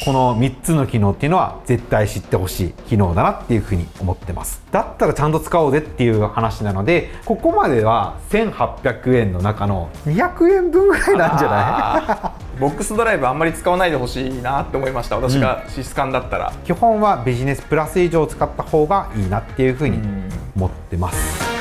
この3つの機能っていうのは絶対知ってほしい機能だなっていうふうに思ってます。だったらちゃんと使おうぜっていう話なので、ここまでは1800円の中の200円分ぐらいなんじゃないボックスドライブあんまり使わないでほしいなって思いました。私がシスカンだったら、基本はビジネスプラス以上使った方がいいなっていうふうに思ってます。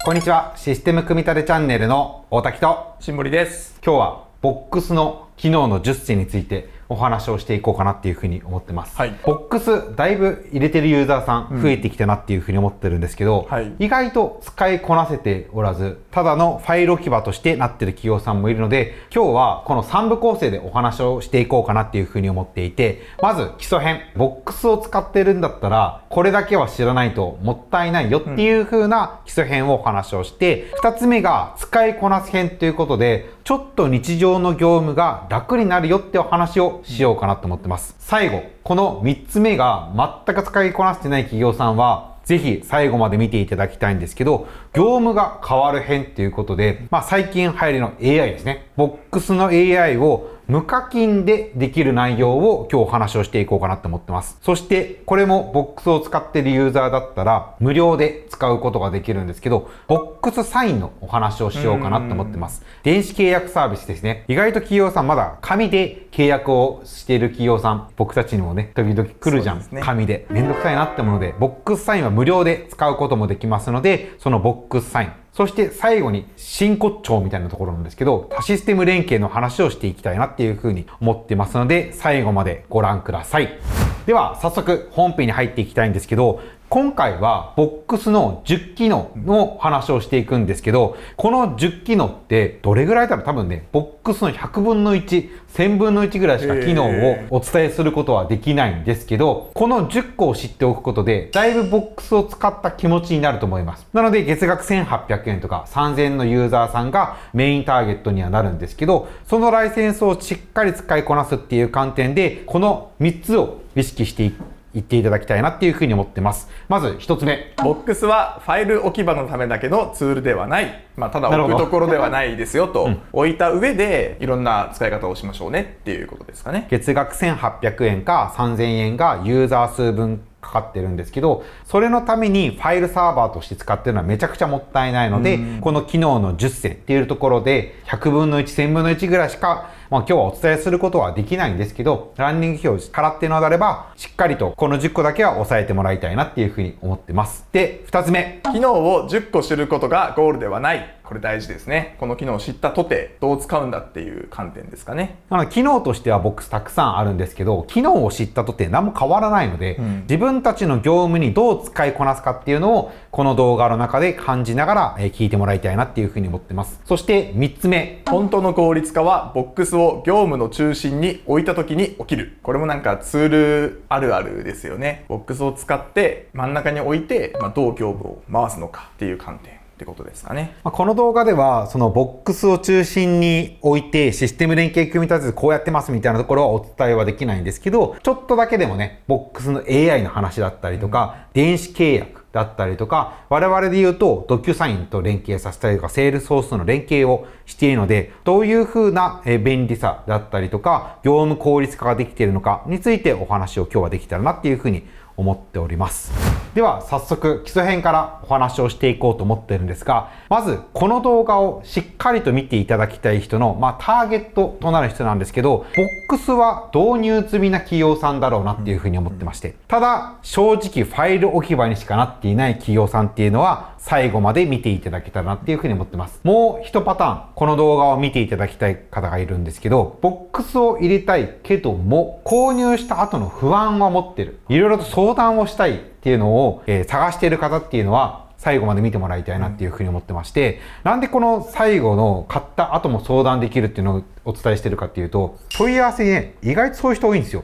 こんにちは、システム組み立てチャンネルの大滝と新森です。今日はボックスの機能の10選についてお話をしていこうかなっていうふうに思ってます。はい、ボックスだいぶ入れてるユーザーさん増えてきたなっていうふうに思ってるんですけど、意外と使いこなせておらず、ただのファイル置き場としてなってる企業さんもいるので、今日はこの3部構成でお話をしていこうかなっていうふうに思っていて、まず基礎編、ボックスを使ってるんだったらこれだけは知らないともったいないよっていう風な基礎編をお話をして、2つ目が使いこなす編ということで、ちょっと日常の業務が楽になるよってお話をしようかなと思ってます。最後、この3つ目が全く使いこなせてない企業さんはぜひ最後まで見ていただきたいんですけど、業務が変わる編っていうことで、最近流行りの AI ですね。ボックスの AI を無課金でできる内容を今日お話をしていこうかなと思ってます。そしてこれもボックスを使っているユーザーだったら無料で使うことができるんですけど、ボックスサインのお話をしようかなと思ってます。電子契約サービスですね。意外と企業さんまだ紙で契約をしている企業さん、僕たちにもね、時々来るじゃん。紙で。めんどくさいなってもので、ボックスサインは無料で使うこともできますので、そのボックスサイン。そして最後に真骨頂みたいなところなんですけど、多システム連携の話をしていきたいなっていうふうに思ってますので、最後までご覧ください。では早速本編に入っていきたいんですけど、今回はボックスの10機能の話をしていくんですけど、この10機能ってどれぐらいだろう。多分ね、ボックスの100分の1、1000分の1ぐらいしか機能をお伝えすることはできないんですけど、この10個を知っておくことで、だいぶボックスを使った気持ちになると思います。なので、月額1800円とか3000円のユーザーさんがメインターゲットにはなるんですけど、そのライセンスをしっかり使いこなすっていう観点で、この3つを意識して言っていただきたいなっていうふうに思ってます。まず1つ目。ボックスはファイル置き場のためだけのツールではない。ただ置くところではないですよと、置いた上でいろんな使い方をしましょうねっていうことですかね。月額1800円か3000円がユーザー数分かかってるんですけど、それのためにファイルサーバーとして使ってるのはめちゃくちゃもったいないので、この機能の10選っていうところで100分の1、1000分の1ぐらいしか今日はお伝えすることはできないんですけど、ランニング表からっていうのであれば、しっかりとこの10個だけは押さえてもらいたいなっていうふうに思ってます。で、2つ目。機能を10個知ることがゴールではない。これ大事ですね。この機能を知ったとてどう使うんだっていう観点ですかね。機能としてはボックスたくさんあるんですけど、機能を知ったとて何も変わらないので、自分たちの業務にどう使いこなすかっていうのをこの動画の中で感じながら聞いてもらいたいなっていうふうに思ってます。そして3つ目。本当の効率化はボックスを業務の中心に置いた時に起きる。これもなんかツールあるあるですよね。ボックスを使って真ん中に置いて、どう業務を回すのかっていう観点ってことですかね。この動画ではそのボックスを中心に置いてシステム連携組み立ててこうやってますみたいなところはお伝えはできないんですけど、ちょっとだけでもね、ボックスの AI の話だったりとか、電子契約だったりとか、我々で言うとドキュサインと連携させたりとか、セールスフォースの連携をしているので、どういう風な便利さだったりとか、業務効率化ができているのかについてお話を今日はできたらなっていう風に思っております。では早速基礎編からお話をしていこうと思っているんですが、まずこの動画をしっかりと見ていただきたい人の、ターゲットとなる人なんですけど、ボックスは導入済みな企業さんだろうなっていうふうに思ってまして、ただ正直ファイル置き場にしかなっていない企業さんっていうのは最後まで見ていただけたらなっていうふうに思ってます。もう一パターン、この動画を見ていただきたい方がいるんですけど、ボックスを入れたいけども購入した後の不安は持ってる、いろいろと相談をしたいっていうのを、探している方っていうのは最後まで見てもらいたいなっていうふうに思ってまして、なんでこの最後の買った後も相談できるっていうのをお伝えしてるかっていうと、問い合わせね、意外とそういう人多いんですよ。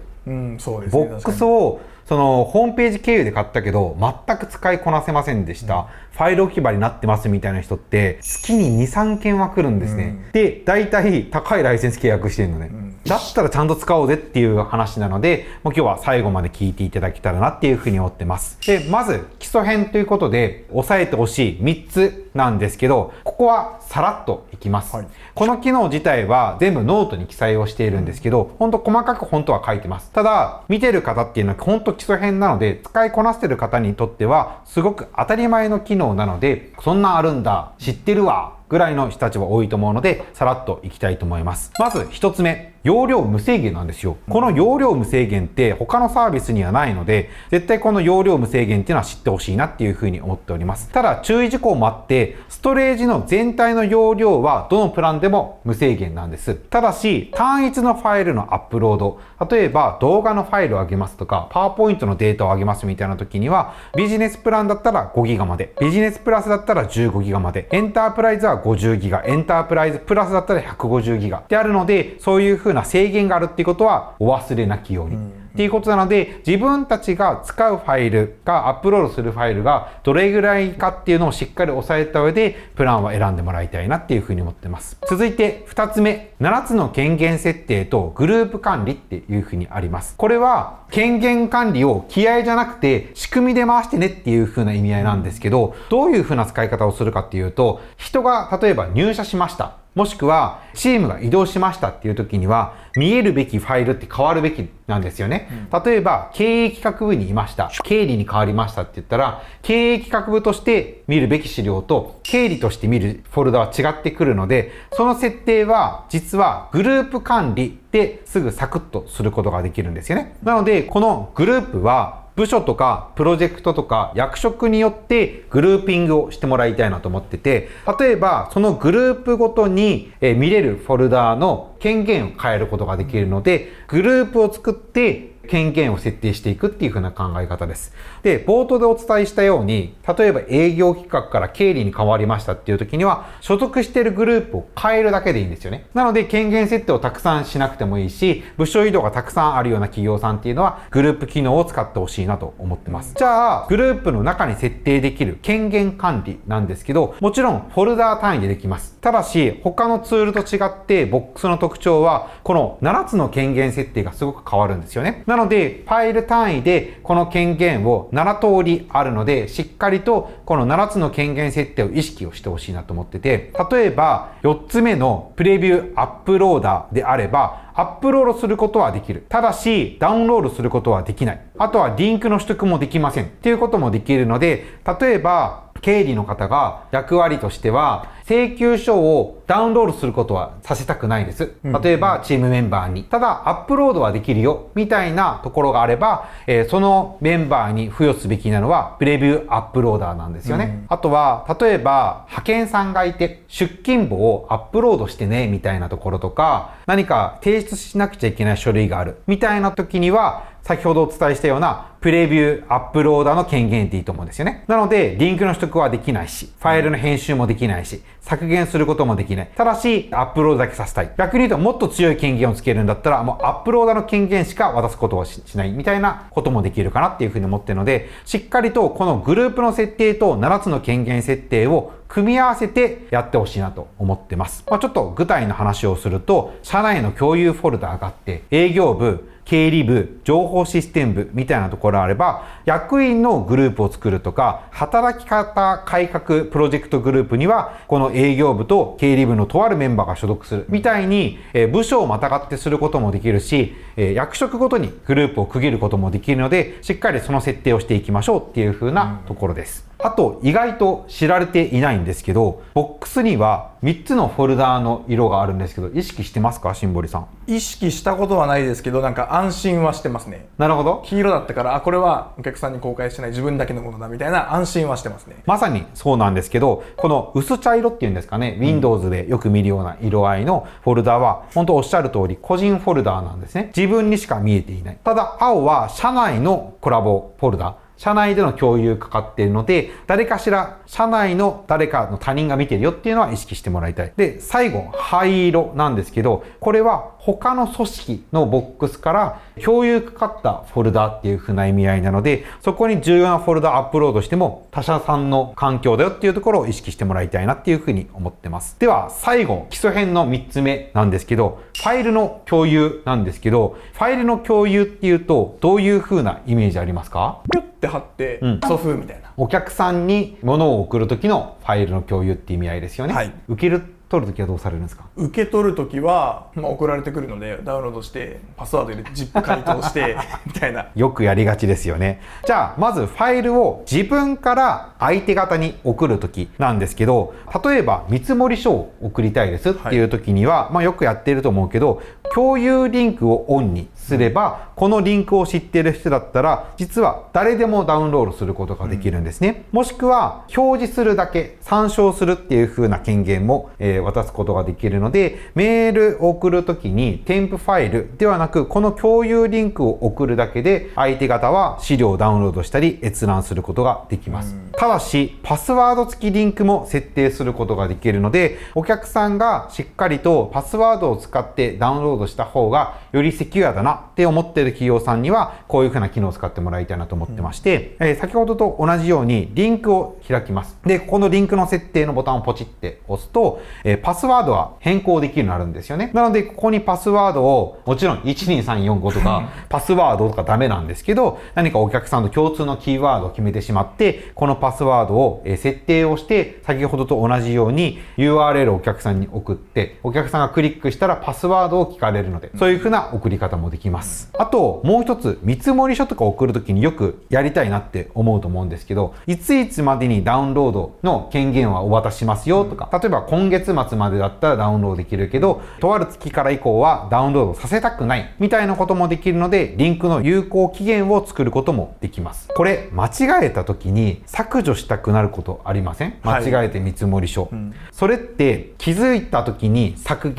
そうですね。ボックスをそのホームページ経由で買ったけど全く使いこなせませんでした、ファイル置き場になってますみたいな人って月に 2,3 件は来るんですね、で大体高いライセンス契約してるのね、だったらちゃんと使おうぜっていう話なので、もう今日は最後まで聞いていただけたらなっていうふうに思ってます。でまず基礎編ということで押さえてほしい3つなんですけど、ここはさらっといきます。この機能自体は全部ノートに記載をしているんですけど、ほんと細かく本当は書いてます。ただ、見てる方っていうのはほんと基礎編なので、使いこなしてる方にとっては、すごく当たり前の機能なので、そんなあるんだ、知ってるわ、ぐらいの人たちは多いと思うので、さらっといきたいと思います。まず一つ目。容量無制限なんですよ。この容量無制限って他のサービスにはないので、絶対この容量無制限っていうのは知ってほしいなっていうふうに思っております。ただ注意事項もあって、ストレージの全体の容量はどのプランでも無制限なんです。ただし、単一のファイルのアップロード、例えば動画のファイルを上げますとか、パワーポイントのデータを上げますみたいな時には、ビジネスプランだったら 5GB まで、ビジネスプラスだったら 15GB まで、エンタープライズは 50GB、エンタープライズプラスだったら 150GB であるので、そういう風な制限があるっていうことはお忘れなきように。っていうことなので、自分たちが使うファイルが、アップロードするファイルがどれぐらいかっていうのをしっかり押さえた上で、プランは選んでもらいたいなっていうふうに思ってます。続いて2つ目、7つの権限設定とグループ管理っていうふうにあります。これは権限管理を気合じゃなくて仕組みで回してねっていうふうな意味合いなんですけど、どういうふうな使い方をするかっていうと、人が例えば入社しました。もしくはチームが移動しましたっていう時には見えるべきファイルって変わるべきなんですよね。例えば経営企画部にいました。経理に変わりましたって言ったら経営企画部として見るべき資料と経理として見るフォルダは違ってくるので、その設定は実はグループ管理ですぐサクッとすることができるんですよね。なのでこのグループは部署とかプロジェクトとか役職によってグルーピングをしてもらいたいなと思ってて、例えばそのグループごとに見れるフォルダーの権限を変えることができるので、グループを作って権限を設定していくっていう風な考え方です。で、冒頭でお伝えしたように、例えば営業企画から経理に変わりましたっていう時には、所属しているグループを変えるだけでいいんですよね。なので、権限設定をたくさんしなくてもいいし、部署移動がたくさんあるような企業さんっていうのは、グループ機能を使ってほしいなと思ってます。じゃあ、グループの中に設定できる権限管理なんですけど、もちろんフォルダー単位でできます。ただし、他のツールと違って、ボックスの特徴は、この7つの権限設定がすごく変わるんですよね。なので、ファイル単位でこの権限を7通りあるので、しっかりとこの7つの権限設定を意識をしてほしいなと思ってて、例えば4つ目のプレビューアップローダーであれば、アップロードすることはできる。ただし、ダウンロードすることはできない。あとはリンクの取得もできません。っていうこともできるので、例えば、経理の方が役割としては、請求書をダウンロードすることはさせたくないです。例えば、チームメンバーに。ただ、アップロードはできるよ、みたいなところがあれば、そのメンバーに付与すべきなのは、プレビューアップローダーなんですよね。あとは、例えば、派遣さんがいて、出勤簿をアップロードしてね、みたいなところとか、何か提出しなくちゃいけない書類がある、みたいな時には、先ほどお伝えしたようなプレビューアップローダーの権限っていいと思うんですよね。なので、リンクの取得はできないし、ファイルの編集もできないし、削減することもできない。ただし、アップロードだけさせたい。逆に言うと、もっと強い権限をつけるんだったら、もうアップローダーの権限しか渡すことをしないみたいなこともできるかなっていうふうに思ってるので、しっかりとこのグループの設定と7つの権限設定を組み合わせてやってほしいなと思ってます。ちょっと具体の話をすると、社内の共有フォルダがあって、営業部、経理部、情報システム部みたいなところがあれば、役員のグループを作るとか、働き方改革プロジェクトグループには、この営業部と経理部のとあるメンバーが所属するみたいに、部署をまたがってすることもできるし、役職ごとにグループを区切ることもできるので、しっかりその設定をしていきましょうっていう風なところです。あと、意外と知られていないんですけど、ボックスには3つのフォルダーの色があるんですけど、意識してますか、しんぼりさん。意識したことはないですけど、なんか安心はしてますね。なるほど。黄色だったから、これはお客さんに公開してない自分だけのものだみたいな安心はしてますね。まさにそうなんですけど、この薄茶色っていうんですかね、Windows でよく見るような色合いのフォルダーは、本当おっしゃる通り個人フォルダーなんですね。自分にしか見えていない。ただ、青は社内のコラボフォルダー。社内での共有かかっているので、誰かしら社内の誰かの他人が見てるよっていうのは意識してもらいたい。で、最後、灰色なんですけど、これは他の組織のボックスから共有かかったフォルダっていう風な意味合いなので、そこに重要なフォルダアップロードしても他社さんの環境だよっていうところを意識してもらいたいなっていう風に思ってます。では、最後、基礎編の3つ目なんですけど、ファイルの共有なんですけど、ファイルの共有っていうと、どういう風なイメージありますか？て貼って、送付みたいな。お客さんに物を送る時のファイルの共有っていう意味合いですよね。はい、受け取るときはどうされるんですか？受け取るときは、送られてくるのでダウンロードしてパスワード入れて ZIP 解凍してみたいな。よくやりがちですよね。じゃあまずファイルを自分から相手方に送るときなんですけど、例えば見積書を送りたいですっていうときには、よくやってると思うけど、共有リンクをオンにすれば、このリンクを知っている人だったら実は誰でもダウンロードすることができるんですね。もしくは表示するだけ、参照するっていう風な権限も、渡すことができるので、メールを送るときに添付ファイルではなく、この共有リンクを送るだけで相手方は資料をダウンロードしたり閲覧することができます。ただしパスワード付きリンクも設定することができるので、お客さんがしっかりとパスワードを使ってダウンロードした方がよりセキュアだなって思っている企業さんにはこういう風な機能を使ってもらいたいなと思ってまして、先ほどと同じようにリンクを開きます。で、ここのリンクの設定のボタンをポチって押すと、パスワードは変更できるようになるんですよね。なのでここにパスワードを、もちろん12345とかパスワードとかダメなんですけど、何かお客さんと共通のキーワードを決めてしまって、このパスワードを設定をして先ほどと同じように URL をお客さんに送って、お客さんがクリックしたらパスワードを聞かれるので、そういう風な送り方もできます。あともう一つ、見積書とか送るときによくやりたいなって思うと思うんですけど、いついつまでにダウンロードの権限はお渡ししますよとか、例えば今月末までだったらダウンロードできるけど、とある月から以降はダウンロードさせたくないみたいなこともできるので、リンクの有効期限を作ることもできます。これ間違えた時に削除したくなることありません？間違えて見積書、それって気づいた時に削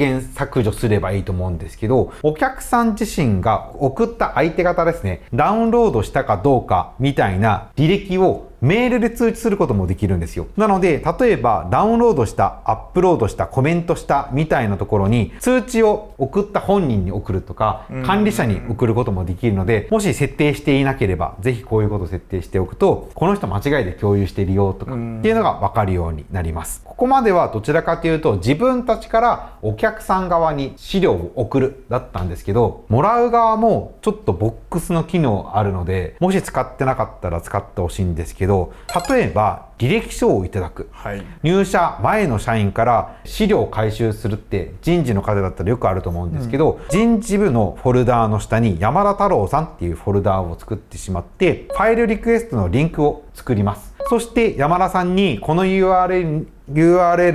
除すればいいと思うんですけど、お客さん自身が送った相手方ですね、ダウンロードしたかどうかみたいな履歴をメールで通知することもできるんですよ。なので例えばダウンロードした、アップロードした、コメントしたみたいなところに通知を送った本人に送るとか、管理者に送ることもできるので、もし設定していなければぜひこういうことを設定しておくと、この人間違いで共有しているよとかっていうのが分かるようになります。ここまではどちらかというと自分たちからお客さん側に資料を送るだったんですけど、もらう側もちょっとボックスの機能あるので、もし使ってなかったら使ってほしいんですけど、例えば履歴書をいただく、入社前の社員から資料を回収するって人事の方だったらよくあると思うんですけど、人事部のフォルダーの下に山田太郎さんっていうフォルダーを作ってしまって、ファイルリクエストのリンクを作ります。そして山田さんにこの URL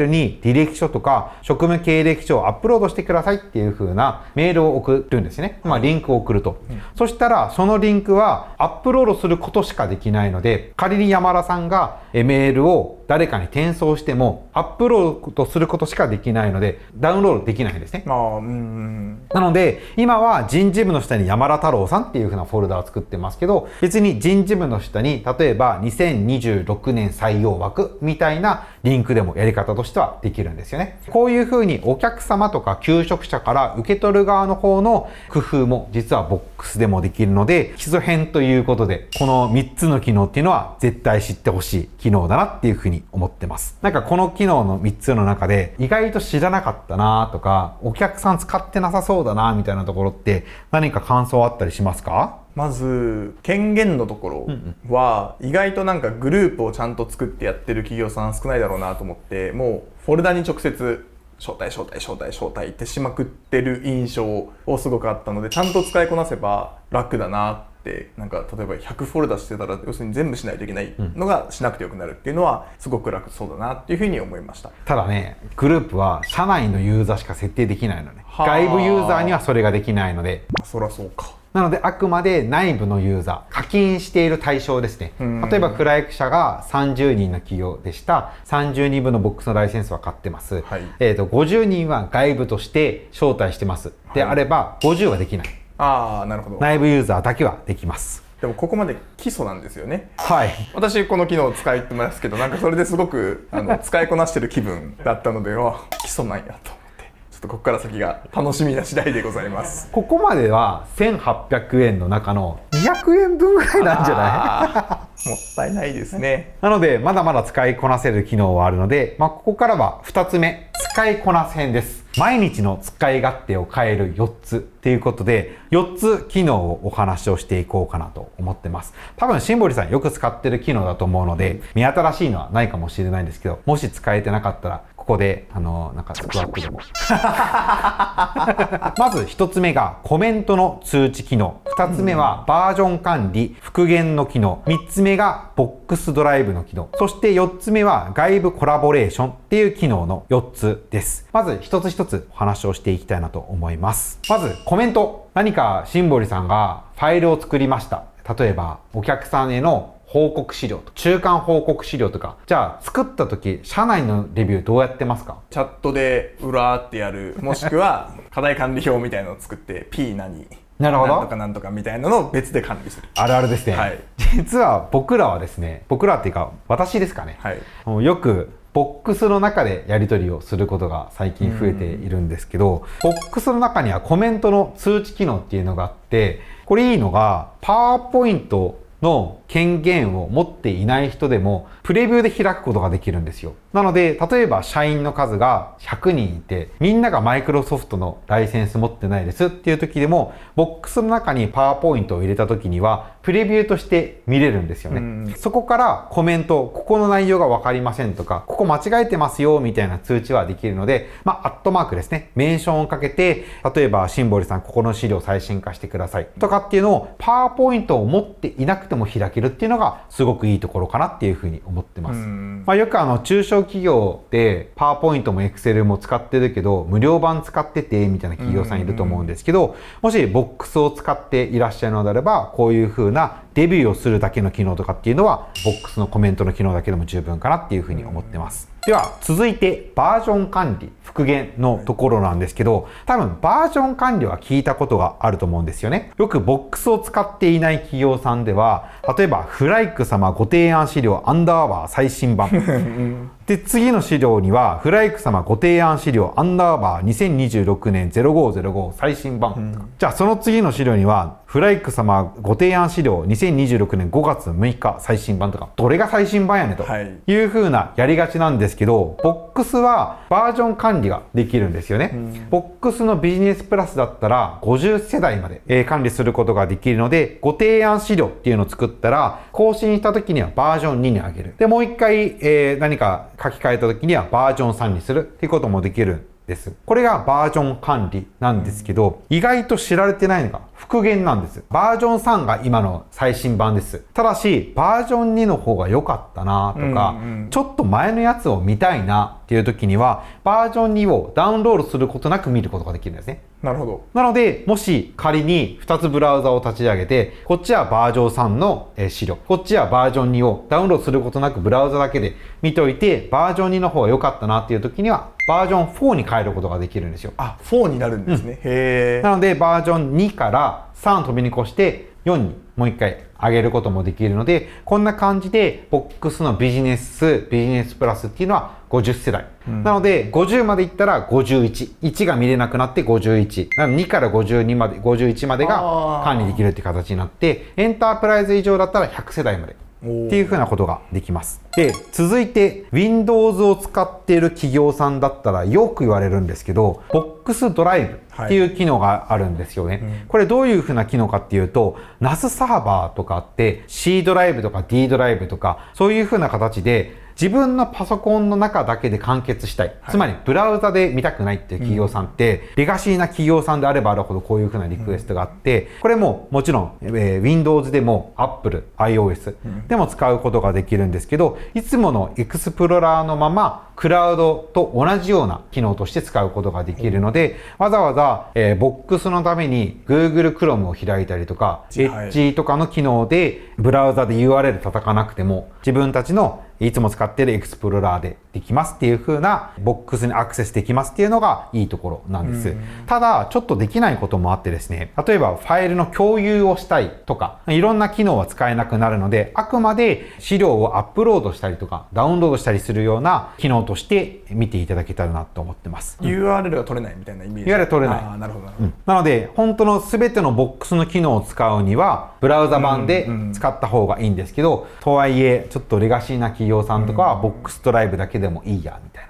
に履歴書とか職務経歴書をアップロードしてくださいっていう風なメールを送るんですね。リンクを送ると。そしたらそのリンクはアップロードすることしかできないので、仮に山田さんがメールを誰かに転送してもアップロードすることしかできないのでダウンロードできないんですね。なので今は人事部の下に山田太郎さんっていう風なフォルダを作ってますけど、別に人事部の下に例えば2026年採用枠みたいなリンクでもやり方としてはできるんですよね。こういう風にお客様とか求職者から受け取る側の方の工夫も実はボックスでもできるので、基礎編ということでこの3つの機能っていうのは絶対知ってほしい機能だなっていう風に思ってます。なんかこの機能の3つの中で意外と知らなかったなとか、お客さん使ってなさそうだなみたいなところって何か感想あったりしますか？まず権限のところは意外となんかグループをちゃんと作ってやってる企業さん少ないだろうなと思って、もうフォルダに直接招待ってしまくってる印象をすごくあったので、ちゃんと使いこなせば楽だなって、なんか例えば100フォルダしてたら要するに全部しないといけないのがしなくてよくなるっていうのはすごく楽そうだなっていうふうに思いました。ただね、グループは社内のユーザーしか設定できないのね。外部ユーザーにはそれができないので。そりゃそうか。なのであくまで内部のユーザー、課金している対象ですね。例えばクライアント社が30人の企業でした。30人分のボックスのライセンスは買ってます。50人は外部として招待してます。であれば50はできない。なるほど。内部ユーザーだけはできます。でもここまで基礎なんですよね。はい。私この機能を使ってますけど、なんかそれですごく使いこなしてる気分だったので、基礎なんやと。ここから先が楽しみな次第でございます。ここまでは1800円の中の200円分ぐらいなんじゃないもったいないですね。なのでまだまだ使いこなせる機能はあるので、ここからは2つ目、使いこなせ編です。毎日の使い勝手を変える4つっていうことで、4つ機能をお話をしていこうかなと思ってます。多分シンボリさんよく使ってる機能だと思うので、見新しいのはないかもしれないんですけど、もし使えてなかったらここでなんかスクワットでもまず1つ目がコメントの通知機能、2つ目はバージョン管理復元の機能、3つ目がボックスドライブの機能、そして4つ目は外部コラボレーションっていう機能の4つです。まず一つ一つお話をしていきたいなと思います。まずコメント、何かシンボリさんがファイルを作りました。例えばお客さんへの報告資料とか中間報告資料とか、じゃあ作った時社内のレビューどうやってますか？チャットでうらーってやる、もしくは課題管理表みたいなのを作って P 何なるほど、なんとかなんとかみたいなのを別で管理する。あるあるですね、はい、実は僕らはですね、僕らっていうか私ですかね、はい、もうよくボックスの中でやり取りをすることが最近増えているんですけど、ボックスの中にはコメントの通知機能っていうのがあって、これいいのがパワーポイントの権限を持っていない人でもプレビューで開くことができるんですよ。なので例えば社員の数が100人いて、みんながマイクロソフトのライセンス持ってないですっていう時でも、ボックスの中にパワーポイントを入れた時にはプレビューとして見れるんですよね。そこからコメント、ここの内容が分かりませんとか、ここ間違えてますよみたいな通知はできるので、アットマークですね、メンションをかけて、例えばシンボリさんここの資料最新化してくださいとかっていうのをパワーポイントを持っていなくても開けるっていうのがすごくいいところかなっていうふうに思ってます。よく中小企業でパワーポイントもエクセルも使ってるけど無料版使っててみたいな企業さんいると思うんですけど、もしボックスを使っていらっしゃるのであれば、こういうふうなデビューをするだけの機能とかっていうのはボックスのコメントの機能だけでも十分かなっていうふうに思ってます。では続いてバージョン管理復元のところなんですけど、多分バージョン管理は聞いたことがあると思うんですよね。よくボックスを使っていない企業さんでは、例えばフライク様ご提案資料アンダーバー最新版で、次の資料にはフライク様ご提案資料アンダーバー2026年0505最新版、じゃあその次の資料にはフライク様ご提案資料2026年5月6日最新版とか、どれが最新版やねという風なやりがちなんですけど、ボックスはバージョン管理ができるんですよね。ボックスのビジネスプラスだったら50世代まで管理することができるので、ご提案資料っていうのを作ったら更新した時にはバージョン2に上げる。でもう一回、何か書き換えた時にはバージョン3にするっていうこともできるです。これがバージョン管理なんですけど、意外と知られてないのが復元なんです。バージョン3が今の最新版です。ただしバージョン2の方が良かったなとか、ちょっと前のやつを見たいなっていう時にはバージョン2をダウンロードすることなく見ることができるんですね。なるほど。なのでもし仮に2つブラウザを立ち上げて、こっちはバージョン3の資料、こっちはバージョン2をダウンロードすることなくブラウザだけで見といて、バージョン2の方が良かったなっていう時にはバージョン4に変えることができるんですよ。あ、4になるんですね。へー。なのでバージョン2から3飛びに越して4にもう一回上げることもできるので、こんな感じでボックスのビジネスプラスっていうのは50世代、なので50までいったら51、1が見れなくなって51、なので2から52まで51までが管理できるっていう形になって、エンタープライズ以上だったら100世代までっていうふうなことができます。で、続いて Windows を使っている企業さんだったらよく言われるんですけど、ボックスドライブっていう機能があるんですよね。これどういうふうな機能かっていうと、NAS サーバーとかって C ドライブとか D ドライブとかそういうふうな形で自分のパソコンの中だけで完結したい、つまりブラウザで見たくないっていう企業さんって、レガシーな企業さんであればあるほどこういう風なリクエストがあって、これももちろん、Windows でも Apple、iOS でも使うことができるんですけど、いつものエクスプローラーのままクラウドと同じような機能として使うことができるので、わざわざ、ボックスのために Google Chrome を開いたりとか、Edge とかの機能でブラウザで URL 叩かなくても、自分たちのいつも使っているエクスプローラーでできますっていう風なボックスにアクセスできますっていうのがいいところなんです。ただちょっとできないこともあってですね、例えばファイルの共有をしたいとか、いろんな機能は使えなくなるので、あくまで資料をアップロードしたりとかダウンロードしたりするような機能として見ていただけたらなと思ってます。URL が取れないみたいなイメージ。URL 取れない。あ、なるほどなるほど。なので本当の全てのボックスの機能を使うにはブラウザ版で使った方がいいんですけど、とはいえちょっとレガシーな企業業さんとかはボックスドライブだけでもいいやみたい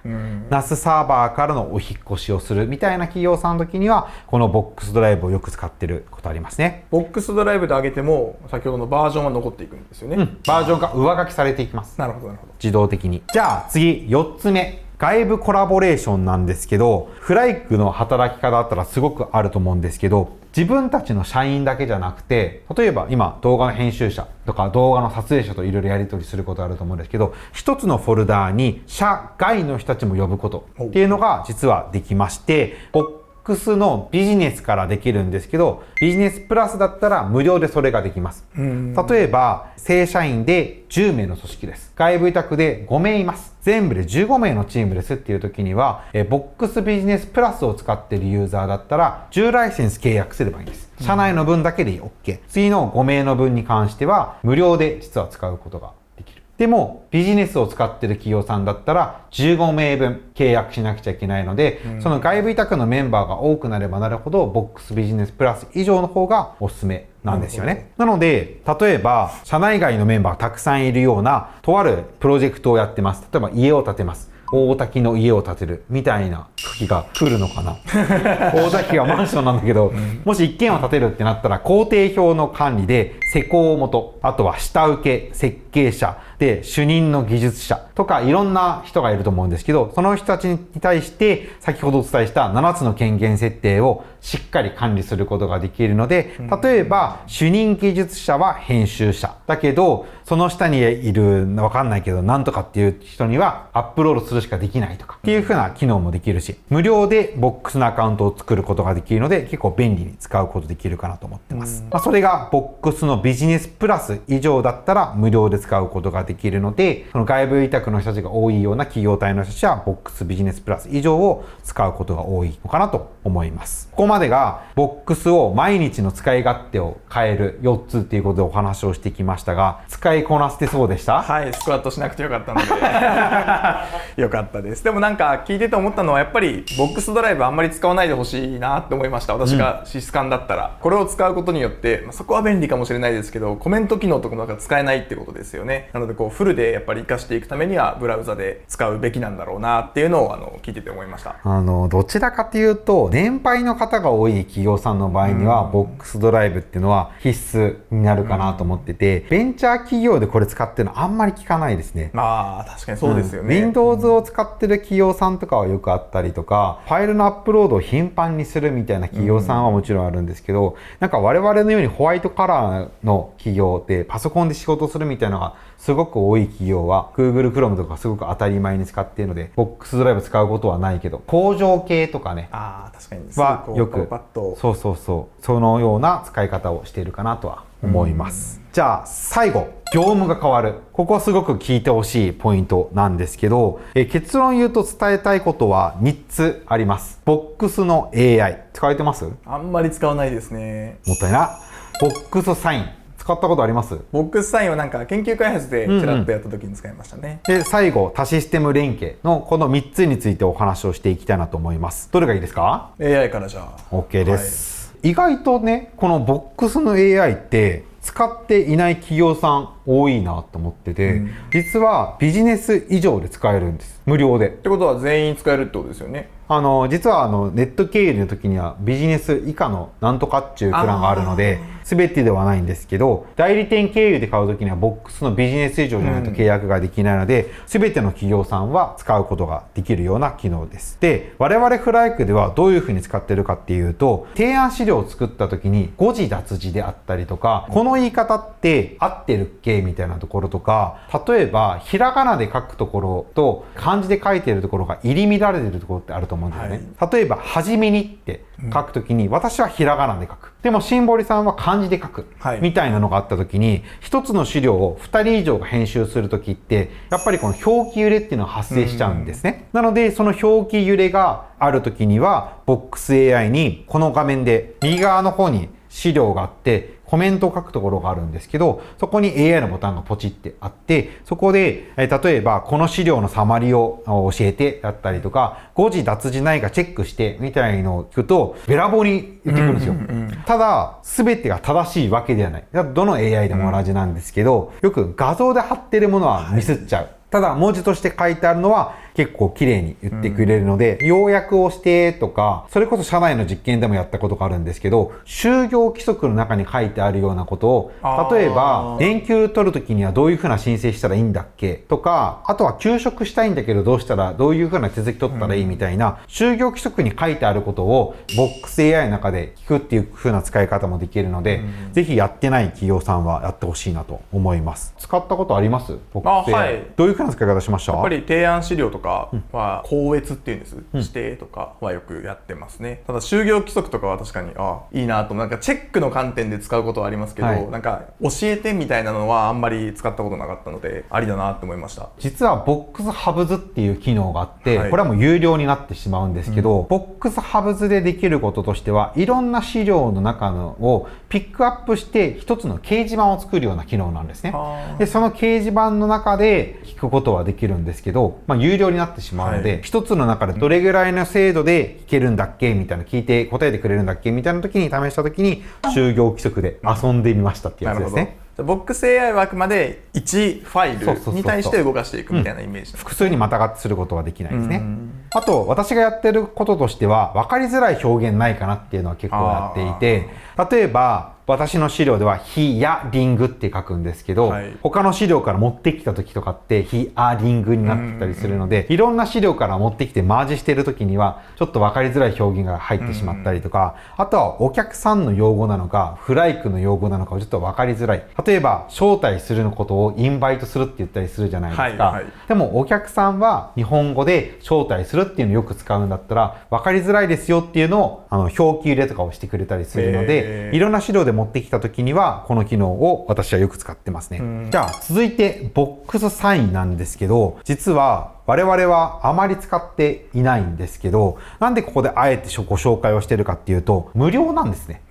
な、NAS サーバーからのお引っ越しをするみたいな企業さんの時にはこのボックスドライブをよく使ってることありますね。ボックスドライブで上げても先ほどのバージョンは残っていくんですよね。バージョンが上書きされていきます。なるほどなるほど。自動的に。じゃあ次4つ目、外部コラボレーションなんですけど、フライクの働き方だったらすごくあると思うんですけど、自分たちの社員だけじゃなくて、例えば今動画の編集者とか動画の撮影者といろいろやり取りすることあると思うんですけど、一つのフォルダーに社外の人たちも呼ぶことっていうのが実はできまして、ボックスのビジネスからできるんですけど、ビジネスプラスだったら無料でそれができます。例えば正社員で10名の組織です。外部委託で5名います。全部で15名のチームですっていう時には、ボックスビジネスプラスを使っているユーザーだったら10ライセンス契約すればいいんです。社内の分だけで OK。次の5名の分に関しては無料で実は使うことができる。でもビジネスを使っている企業さんだったら15名分契約しなくちゃいけないので、その外部委託のメンバーが多くなればなるほどボックスビジネスプラス以上の方がおすすめなんですよね。なので例えば社内外のメンバーがたくさんいるようなとあるプロジェクトをやってます。例えば家を建てます。大滝の家を建てるみたいな時が来るのかな大滝がマンションなんだけど、もし一軒を建てるってなったら工程表の管理で施工元、あとは下請け、設計者で主任の技術者とかいろんな人がいると思うんですけど、その人たちに対して先ほどお伝えした7つの権限設定をしっかり管理することができるので、例えば主任技術者は編集者だけど、その下にいるわかんないけどなんとかっていう人にはアップロードするしかできないとかっていう風な機能もできるし、無料でボックスのアカウントを作ることができるので結構便利に使うことできるかなと思ってます。それがボックスのビジネスプラス以上だったら無料で使うことができるので、その外部委託の人たちが多いような企業体の人たちはボックスビジネスプラス以上を使うことが多いのかなと思います。ここまでがボックスを毎日の使い勝手を変える4つっていうことでお話をしてきましたが、使いこなせてそうでした？はい、スクワットしなくてよかったのでよかったです。でもなんか聞いてて思ったのはやっぱりボックスドライブあんまり使わないでほしいなって思いました。私がシスカンだったら、これを使うことによって、そこは便利かもしれないですけど、コメント機能とかもなんか使えないってことですよね。なのでこうフルでやっぱり活かしていくためにはブラウザで使うべきなんだろうなっていうのを聞いてて思いました。どちらかというと年配の方が多い企業さんの場合にはボックスドライブっていうのは必須になるかなと思ってて、ベンチャー企業でこれ使ってるのあんまり聞かないですね。まあ確かにそうですよね。Windows を使ってる企業さんとかはよくあったりとか、ファイルのアップロードを頻繁にするみたいな企業さんはもちろんあるんですけど、なんか我々のようにホワイトカラーの企業でパソコンで仕事するみたいなのがすごく多い企業は Google Chrome とかすごく当たり前に使っているのでボックスドライブ使うことはないけど、工場系とかね確かにはよくそのような使い方をしているかなとは思います。じゃあ最後、業務が変わる。ここはすごく聞いてほしいポイントなんですけど、結論言うと伝えたいことは3つあります。ボックスの AI 使われてます？あんまり使わないですね。もったいな。ボックスサイン使ったことあります？ボックスサインはなんか研究開発でちらっとやった時に使いましたね。で最後、多システム連携のこの3つについてお話をしていきたいなと思います。どれがいいですか？ AI からじゃあ OK です、意外とねこのボックスの AI って使っていない企業さん多いなと思ってて、実はビジネス以上で使えるんです。無料で。ってことは全員使えるってことですよね。実はネット経由の時にはビジネス以下のなんとかっていうプランがあるので全てではないんですけど、代理店経由で買う時にはボックスのビジネス以上じゃないと契約ができないので、全ての企業さんは使うことができるような機能です。で、我々フライクではどういうふうに使ってるかっていうと、提案資料を作った時に誤字脱字であったりとか、この言い方って合ってるっけみたいなところとか、例えばひらがなで書くところと漢字で書いてるところが入り乱れてるところってあると思うんですよね。例えばはじめにって書くときに、私はひらがなで書く。でもシンボリさんは漢字で書く。みたいなのがあったときに、一つの資料を2人以上が編集するときって、やっぱりこの表記揺れっていうのが発生しちゃうんですね。なので、その表記揺れがあるときには、ボックス AI にこの画面で右側の方に資料があって、コメントを書くところがあるんですけど、そこに AI のボタンがポチってあって、そこで、例えばこの資料のサマリを教えてだったりとか、誤字脱字ないかチェックしてみたいのを聞くと、べらぼうに言ってくるんですよ。ただ、全てが正しいわけではない。どの AI でも同じなんですけど、よく画像で貼ってるものはミスっちゃう。ただ文字として書いてあるのは結構綺麗に言ってくれるので、要約をしてとか、それこそ社内の実験でもやったことがあるんですけど、就業規則の中に書いてあるようなことを、例えば年休取るときにはどういうふうな申請したらいいんだっけとか、あとは休職したいんだけどどうしたらどういうふうな手続き取ったらいいみたいな、就業規則に書いてあることを BoxAI の中で聞くっていうふうな使い方もできるので、ぜひやってない企業さんはやってほしいなと思います。使ったことあります？はい。どういうふうな使い方しました？やっぱり提案資料とかは校閲っていうんです、指定とかはよくやってますね。ただ就業規則とかは確かにいいなと、なんかチェックの観点で使うことはありますけど、なんか教えてみたいなのはあんまり使ったことなかったのでありだなと思いました。実は BoxHubs っていう機能があって、これはもう有料になってしまうんですけど、BoxHubs でできることとしては、いろんな資料の中のをピックアップして一つの掲示板を作るような機能なんですね。でその掲示板の中で聞くことはできるんですけど、有料になってしまうので、一つの中でどれぐらいの精度で聞けるんだっけみたいな、聞いて答えてくれるんだっけみたいな時に試した時に就業規則で遊んでみましたっていうやつですね。BoxAI はあくまで1ファイルに対して動かしていくみたいなイメージ、複数にまたがってすることはできないですね。あと私がやってることとしては、分かりづらい表現ないかなっていうのは結構やっていて、例えば私の資料ではヒアリングって書くんですけど、他の資料から持ってきた時とかってヒアリングになってたりするので、いろんな資料から持ってきてマージしてる時にはちょっと分かりづらい表現が入ってしまったりとか、あとはお客さんの用語なのかフライクの用語なのかをちょっと分かりづらい。例えば招待するのことをインバイトするって言ったりするじゃないですか。でもお客さんは日本語で招待するっていうのをよく使うんだったら分かりづらいですよっていうのを表記入れとかをしてくれたりするので、いろんな資料で持ってきた時にはこの機能を私はよく使ってますね。じゃあ続いてBoxサインなんですけど、実は我々はあまり使っていないんですけど、なんでここであえてご紹介をしてるかっていうと、無料なんですね。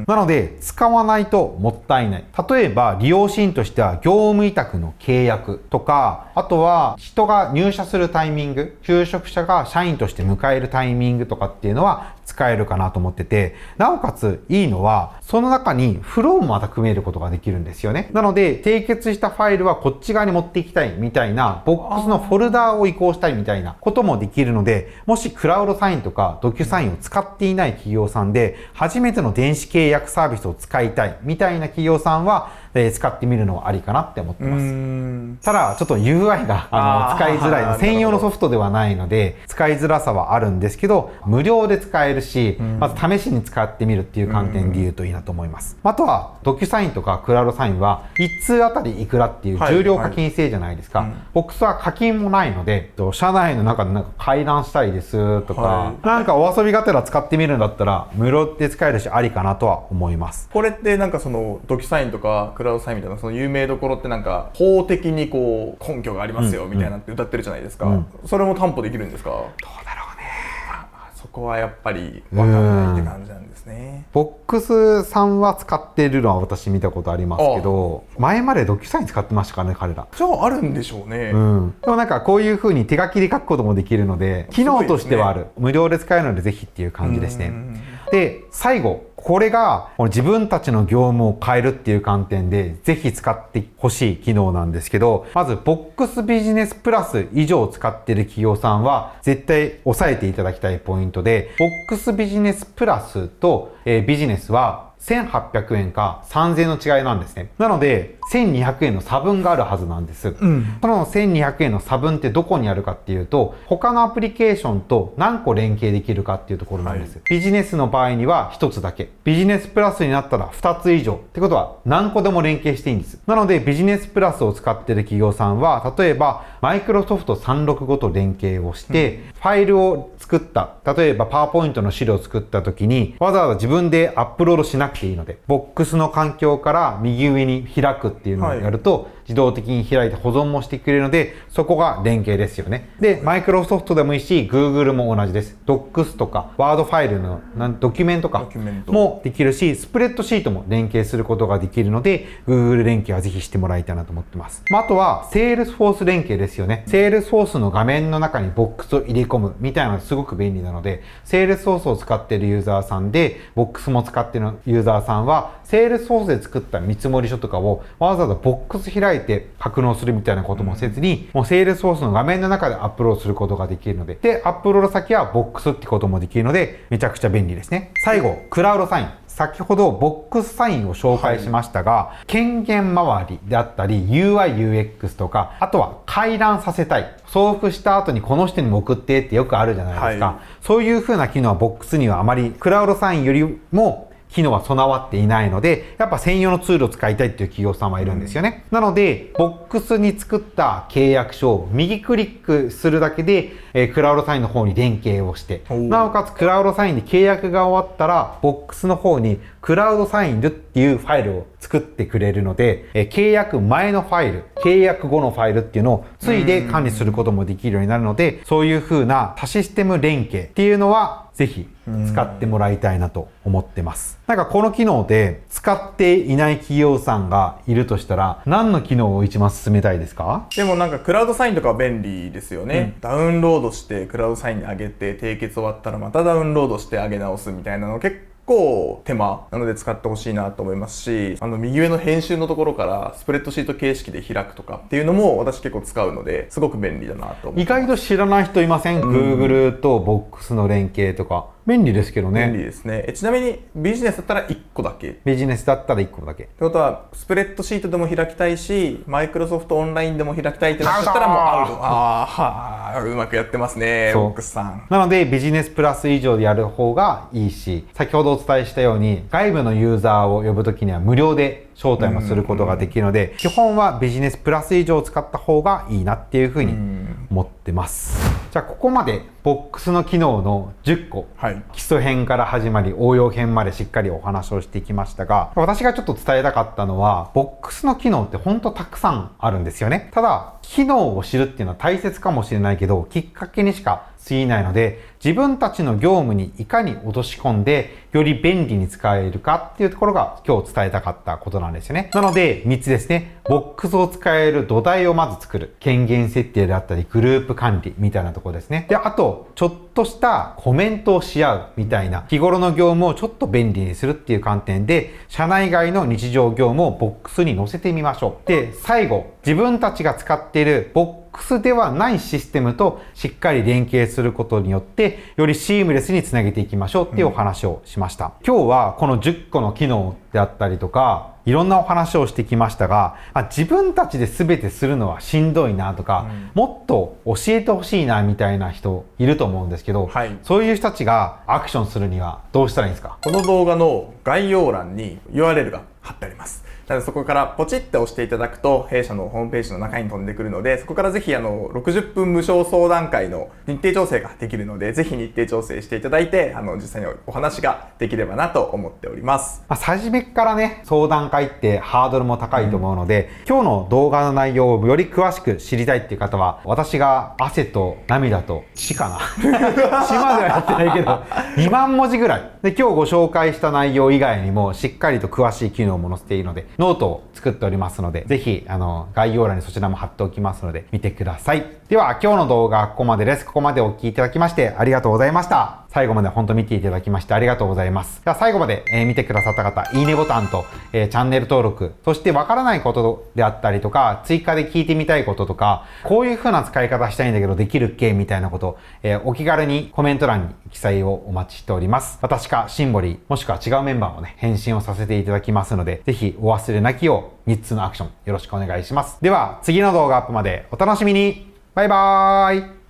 なので使わないともったいない。例えば利用シーンとしては業務委託の契約とか、あとは人が入社するタイミング、求職者が社員として迎えるタイミングとかっていうのは使えるかなと思ってて、なおかついいのはその中にフローもまた組めることができるんですよね。なので締結したファイルはこっち側に持っていきたいみたいな、ボックスのフォルダーを移行したいみたいなこともできるので、もしクラウドサインとかドキュサインを使っていない企業さんで初めての電子契約サービスを使いたいみたいな企業さんは使ってみるのはありかなって思ってます。ただちょっと UI が使いづらい、専用のソフトではないので使いづらさはあるんですけど、無料で使えるし、まず試しに使ってみるっていう観点で言うといいなと思います。あとはドキュサインとかクラウドサインは1通あたりいくらっていう重量課金制じゃないですか。ボックスは課金もないので、社内の中でなんか会談したいですとか、なんかお遊びがてら使ってみるんだったら無料で使えるしありかなとは思います。これってなんかそのドキュサインとかクラウドサインみたいなその有名どころってなんか法的にこう根拠がありますよみたいなって歌ってるじゃないですか。それも担保できるんですか？どうだろうね。そこはやっぱり分かんないって感じなんですね。ボックスさんは使ってるのは私見たことありますけど、前までドキュサイン使ってましたからね、彼ら。じゃああるんでしょうね。でもなんかこういう風に手書きで書くこともできるので、機能としてはある。無料で使えるのでぜひっていう感じですね。で、最後。これが自分たちの業務を変えるっていう観点でぜひ使ってほしい機能なんですけど、まず Box ビジネスプラス以上使っている企業さんは絶対押さえていただきたいポイントで、Box ビジネスプラスと、ビジネスは1800円か3000円の違いなんですね。なので1200円の差分があるはずなんです。その1200円の差分ってどこにあるかっていうと、他のアプリケーションと何個連携できるかっていうところなんです。ビジネスの場合には1つだけ。ビジネスプラスになったら2つ以上。ってことは何個でも連携していいんです。なのでビジネスプラスを使っている企業さんは、例えばマイクロソフト365と連携をして、ファイルを作った。例えばパワーポイントの資料を作った時にわざわざ自分でアップロードしなくていいので、ボックスの環境から右上に開くっていうのをやると、自動的に開いて保存もしてくれるので、そこが連携ですよね。で、マイクロソフトでもいいし、Google も同じです。Docs とか、ワードファイルのドキュメントかもできるし、スプレッドシートも連携することができるので、Google 連携はぜひしてもらいたいなと思ってます。あとは、Salesforce 連携ですよね。Salesforce の画面の中にボックスを入れ込むみたいなのがすごく便利なので、Salesforce を使っているユーザーさんで、ボックスも使っているユーザーさんは、Salesforce で作った見積書とかをわざわざボックス開いえて格納するみたいなこともせずに、もう Salesforce の画面の中でアップロードすることができるので、で、アップロード先は Box ってこともできるので、めちゃくちゃ便利ですね。最後、クラウドサイン。先ほど Box サインを紹介しましたが、権限周りであったり UI/UX とか、あとは回覧させたい。送付した後にこの人にも送ってってよくあるじゃないですか。そういう風な機能は Box にはあまりクラウドサインよりも機能は備わっていないので、やっぱ専用のツールを使いたいっていう企業さんはいるんですよね。なので、Box に作った契約書を右クリックするだけで、クラウドサインの方に連携をして、なおかつクラウドサインで契約が終わったら、Box の方にクラウドサインルっていうファイルを作ってくれるので、契約前のファイル、契約後のファイルっていうのをついで管理することもできるようになるので、そういう風な多システム連携っていうのは、ぜひ使ってもらいたいなと思ってます。なんかこの機能で使っていない企業さんがいるとしたら、何の機能を一番進めたいですか？でもなんかクラウドサインとかは便利ですよね。ダウンロードしてクラウドサインに上げて締結終わったらまたダウンロードして上げ直すみたいなの結構手間なので使ってほしいなと思いますし、右上の編集のところからスプレッドシート形式で開くとかっていうのも私結構使うので、すごく便利だなと思います。意外と知らない人いません？ Google と Box の連携とか。便利ですけどね。便利ですね。ちなみにビジネスだったら1個だけ。ビジネスだったら1個だけ。ってことは、スプレッドシートでも開きたいし、マイクロソフトオンラインでも開きたいってなっちゃったらもうアウト。ああ、うまくやってますね、ボックスさん。なので、ビジネスプラス以上でやる方がいいし、先ほどお伝えしたように、外部のユーザーを呼ぶときには無料で招待もすることができるので、基本はビジネスプラス以上を使った方がいいなっていうふうに思ってます。じゃあここまでボックスの機能の10個、基礎編から始まり応用編までしっかりお話をしてきましたが、私がちょっと伝えたかったのは、ボックスの機能ってほんとたくさんあるんですよね。ただ、機能を知るっていうのは大切かもしれないけど、きっかけにしか過ぎないので、自分たちの業務にいかに落とし込んで、より便利に使えるかっていうところが今日伝えたかったことなんですよね。なので、3つですね。ボックスを使える土台をまず作る。権限設定であったり、グループ管理みたいなところですね。で、あと、ちょっとしたコメントをし合うみたいな、日頃の業務をちょっと便利にするっていう観点で、社内外の日常業務をボックスに載せてみましょう。で、最後、自分たちが使っているボックスではないシステムとしっかり連携することによって、よりシームレスにつなげていきましょうっていうお話をしました。今日はこの10個の機能であったりとか、いろんなお話をしてきましたが、自分たちで全てするのはしんどいなとか、もっと教えてほしいなみたいな人いると思うんですけど、そういう人たちがアクションするにはどうしたらいいんですか？この動画の概要欄に URL が貼ってあります。なのでそこからポチって押していただくと弊社のホームページの中に飛んでくるので、そこからぜひ60分無償相談会の日程調整ができるので、ぜひ日程調整していただいて実際にお話ができればなと思っております。初めからね、相談会ってハードルも高いと思うので、今日の動画の内容をより詳しく知りたいっていう方は、私が汗と涙と血かな血まではやってないけど2万文字ぐらいで、今日ご紹介した内容以外にもしっかりと詳しい機能も載せているので、ノートを作っておりますので、ぜひ概要欄にそちらも貼っておきますので見てください。では今日の動画はここまでです。ここまでお聞きいただきましてありがとうございました。最後まで本当見ていただきましてありがとうございます。では最後まで、見てくださった方、いいねボタンと、チャンネル登録、そしてわからないことであったりとか、追加で聞いてみたいこととか、こういう風な使い方したいんだけどできるっけみたいなこと、お気軽にコメント欄に記載をお待ちしております。私かシンボリー、もしくは違うメンバーもね、返信をさせていただきますので、ぜひお忘れなきよう3つのアクションよろしくお願いします。では次の動画アップまでお楽しみに。バイバーイ。